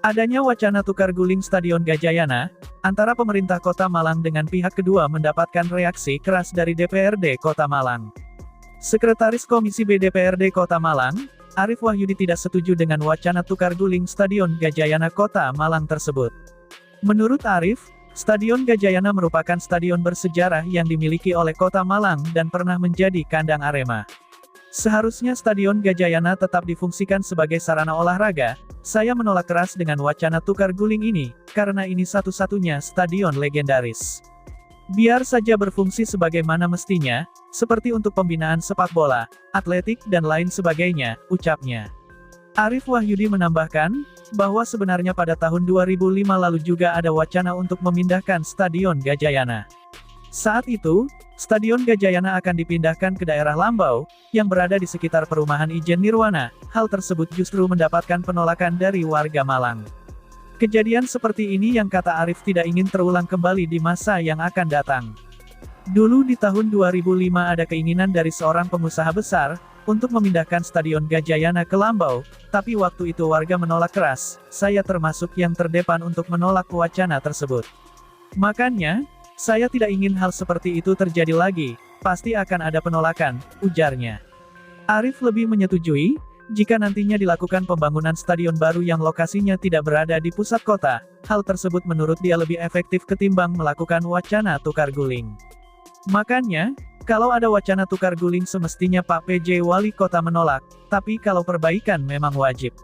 Adanya wacana tukar guling Stadion Gajayana, antara pemerintah Kota Malang dengan pihak kedua mendapatkan reaksi keras dari DPRD Kota Malang. Sekretaris Komisi B DPRD Kota Malang, Arief Wahyudi tidak setuju dengan wacana tukar guling Stadion Gajayana Kota Malang tersebut. Menurut Arief, Stadion Gajayana merupakan stadion bersejarah yang dimiliki oleh Kota Malang dan pernah menjadi kandang Arema. Seharusnya Stadion Gajayana tetap difungsikan sebagai sarana olahraga. Saya menolak keras dengan wacana tukar guling ini, karena ini satu-satunya stadion legendaris. Biar saja berfungsi sebagaimana mestinya, seperti untuk pembinaan sepak bola, atletik dan lain sebagainya, ucapnya. Arief Wahyudi menambahkan, bahwa sebenarnya pada tahun 2005 lalu juga ada wacana untuk memindahkan Stadion Gajayana. Saat itu, Stadion Gajayana akan dipindahkan ke daerah Lambau, yang berada di sekitar perumahan Ijen Nirwana. Hal tersebut justru mendapatkan penolakan dari warga Malang. Kejadian seperti ini yang kata Arief tidak ingin terulang kembali di masa yang akan datang. Dulu di tahun 2005 ada keinginan dari seorang pengusaha besar, untuk memindahkan Stadion Gajayana ke Lambau, tapi waktu itu warga menolak keras. Saya termasuk yang terdepan untuk menolak wacana tersebut. Makanya, saya tidak ingin hal seperti itu terjadi lagi, pasti akan ada penolakan, ujarnya. Arief lebih menyetujui, jika nantinya dilakukan pembangunan stadion baru yang lokasinya tidak berada di pusat kota, hal tersebut menurut dia lebih efektif ketimbang melakukan wacana tukar guling. Makanya, kalau ada wacana tukar guling semestinya Pak PJ Wali Kota menolak, tapi kalau perbaikan memang wajib.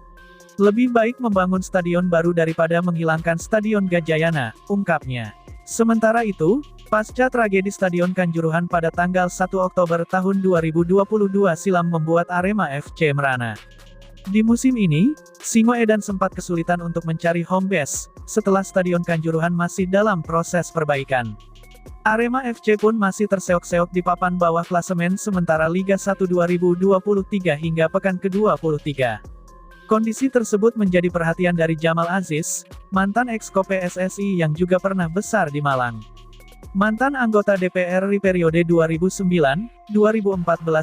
Lebih baik membangun stadion baru daripada menghilangkan Stadion Gajayana, ungkapnya. Sementara itu, pasca tragedi Stadion Kanjuruhan pada tanggal 1 Oktober tahun 2022 silam membuat Arema FC merana. Di musim ini, Singoedan sempat kesulitan untuk mencari home base, setelah Stadion Kanjuruhan masih dalam proses perbaikan. Arema FC pun masih terseok-seok di papan bawah klasemen sementara Liga 1 2023 hingga pekan ke-23. Kondisi tersebut menjadi perhatian dari Jamal Aziz, mantan exco PSSI yang juga pernah besar di Malang. Mantan anggota DPR di periode 2009-2014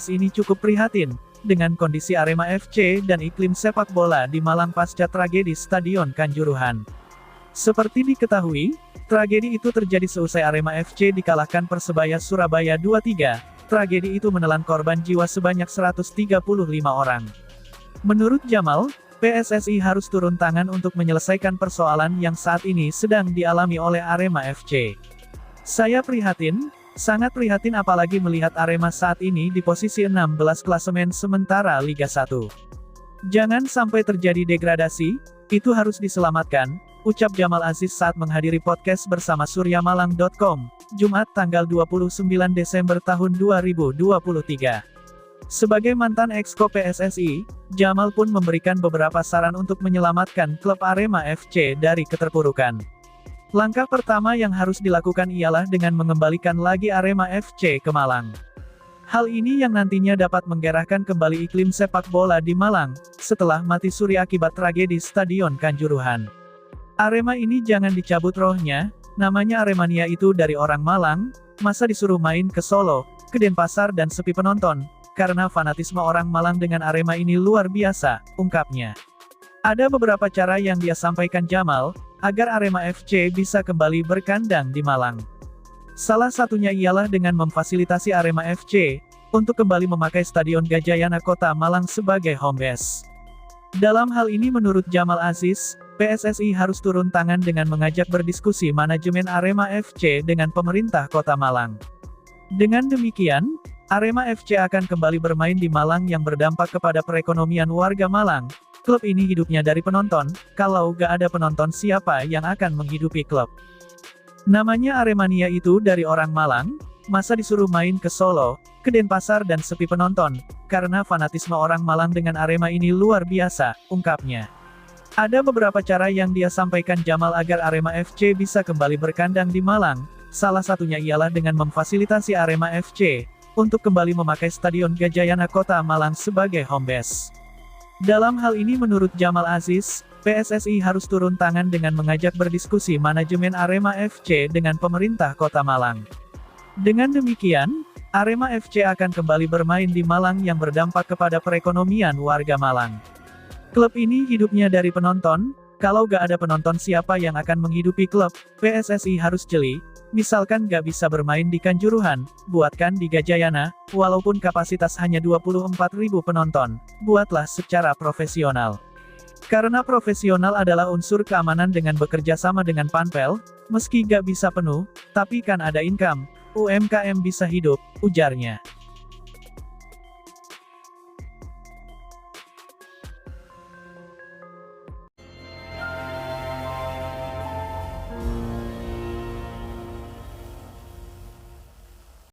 ini cukup prihatin, dengan kondisi Arema FC dan iklim sepak bola di Malang pasca tragedi Stadion Kanjuruhan. Seperti diketahui, tragedi itu terjadi seusai Arema FC dikalahkan Persebaya Surabaya 2-3, tragedi itu menelan korban jiwa sebanyak 135 orang. Menurut Jamal, PSSI harus turun tangan untuk menyelesaikan persoalan yang saat ini sedang dialami oleh Arema FC. Saya prihatin, sangat prihatin apalagi melihat Arema saat ini di posisi 16 klasemen sementara Liga 1. Jangan sampai terjadi degradasi, itu harus diselamatkan, ucap Jamal Aziz saat menghadiri podcast bersama suryamalang.com, Jumat tanggal 29 Desember tahun 2023. Sebagai mantan exco PSSI, Jamal pun memberikan beberapa saran untuk menyelamatkan klub Arema FC dari keterpurukan. Langkah pertama yang harus dilakukan ialah dengan mengembalikan lagi Arema FC ke Malang. Hal ini yang nantinya dapat menggerakkan kembali iklim sepak bola di Malang, setelah mati suri akibat tragedi Stadion Kanjuruhan. Arema ini jangan dicabut rohnya, namanya Aremania itu dari orang Malang, masa disuruh main ke Solo, ke Denpasar dan sepi penonton. Karena fanatisme orang Malang dengan Arema ini luar biasa, ungkapnya. Ada beberapa cara yang dia sampaikan Jamal, agar Arema FC bisa kembali berkandang di Malang. Salah satunya ialah dengan memfasilitasi Arema FC, untuk kembali memakai Stadion Gajayana Kota Malang sebagai home base. Dalam hal ini menurut Jamal Aziz, PSSI harus turun tangan dengan mengajak berdiskusi manajemen Arema FC dengan pemerintah Kota Malang. Dengan demikian, Arema FC akan kembali bermain di Malang yang berdampak kepada perekonomian warga Malang. Klub ini hidupnya dari penonton, kalau gak ada penonton siapa yang akan menghidupi klub? Namanya Aremania itu dari orang Malang, masa disuruh main ke Solo, ke Denpasar dan sepi penonton, karena fanatisme orang Malang dengan Arema ini luar biasa, ungkapnya. Ada beberapa cara yang dia sampaikan Jamal agar Arema FC bisa kembali berkandang di Malang, salah satunya ialah dengan memfasilitasi Arema FC, untuk kembali memakai Stadion Gajayana Kota Malang sebagai home base. Dalam hal ini menurut Jamal Aziz, PSSI harus turun tangan dengan mengajak berdiskusi manajemen Arema FC dengan pemerintah Kota Malang. Dengan demikian, Arema FC akan kembali bermain di Malang yang berdampak kepada perekonomian warga Malang. Klub ini hidupnya dari penonton, Kalau gak ada penonton siapa yang akan menghidupi klub, PSSI harus jeli, misalkan gak bisa bermain di Kanjuruhan, buatkan di Gajayana, walaupun kapasitas hanya 24.000 penonton, buatlah secara profesional. Karena profesional adalah unsur keamanan dengan bekerja sama dengan Panpel, meski gak bisa penuh, tapi kan ada income, UMKM bisa hidup, ujarnya.